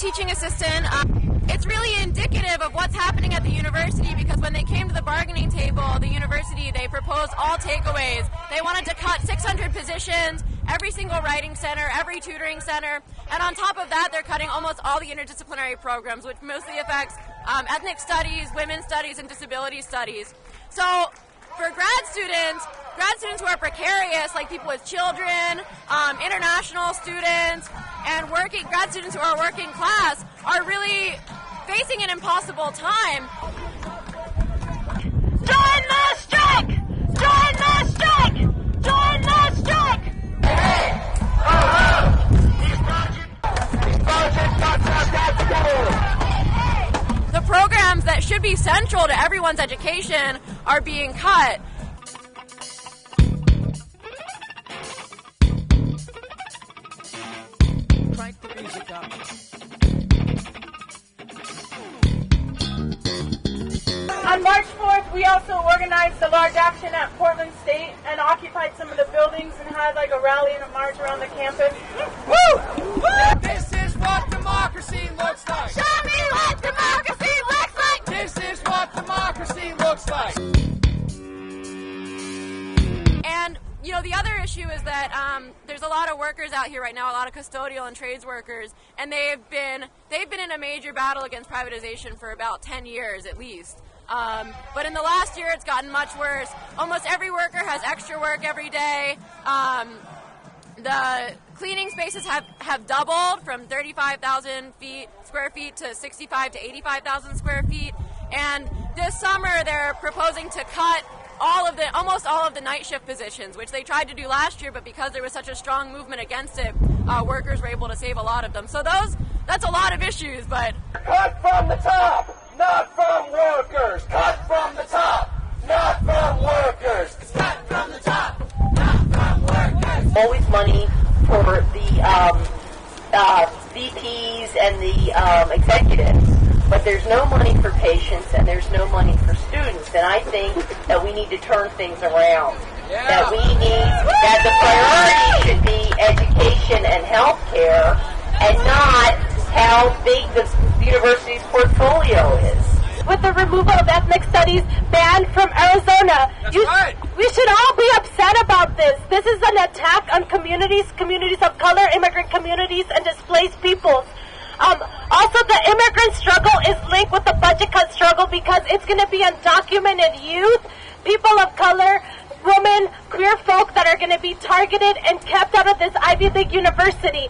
teaching assistant. It's really indicative of what's happening at the university, because when they came to the bargaining table, the university, they proposed all takeaways. They wanted to cut 600 positions, every single writing center, every tutoring center, and on top of that, they're cutting almost all the interdisciplinary programs, which mostly affects ethnic studies, women's studies, and disability studies. So for grad students who are precarious, like people with children, international students, and grad students who are working class, are really facing an impossible time. Join the strike! Join the strike! Join the strike! Hey! The programs that should be central to everyone's education are being cut. Crank the music up. On March 4th, we also organized a large action at Portland State and occupied some of the buildings and had like a rally and a march around the campus. Woo! Woo! This is what democracy looks like. Show me what democracy looks like. This is what democracy looks like. And you know, the other issue is that there's a lot of workers out here right now, a lot of custodial and trades workers, and they've been in a major battle against privatization for about 10 years at least. But in the last year, it's gotten much worse. Almost every worker has extra work every day. The cleaning spaces have doubled from 35,000 square feet to 65 to 85,000 square feet. And this summer, they're proposing to cut almost all of the night shift positions, which they tried to do last year, but because there was such a strong movement against it, workers were able to save a lot of them. So that's a lot of issues, but... Cut from the top, not from workers. Cut from the top, not from workers. Cut from the top, not from workers. Always money for the VPs and the executives. But there's no money for patients and there's no money for students. And I think that we need to turn things around. Yeah. That the priority should be education and health care and not how big the university's portfolio is. With the removal of ethnic studies banned from Arizona. Right. We should all be upset about this. This is an attack on communities of color, immigrant communities, and displaced peoples. Also, the immigrant struggle is linked with the budget cut struggle because it's going to be undocumented youth, people of color, women, queer folk that are going to be targeted and kept out of this Ivy League university.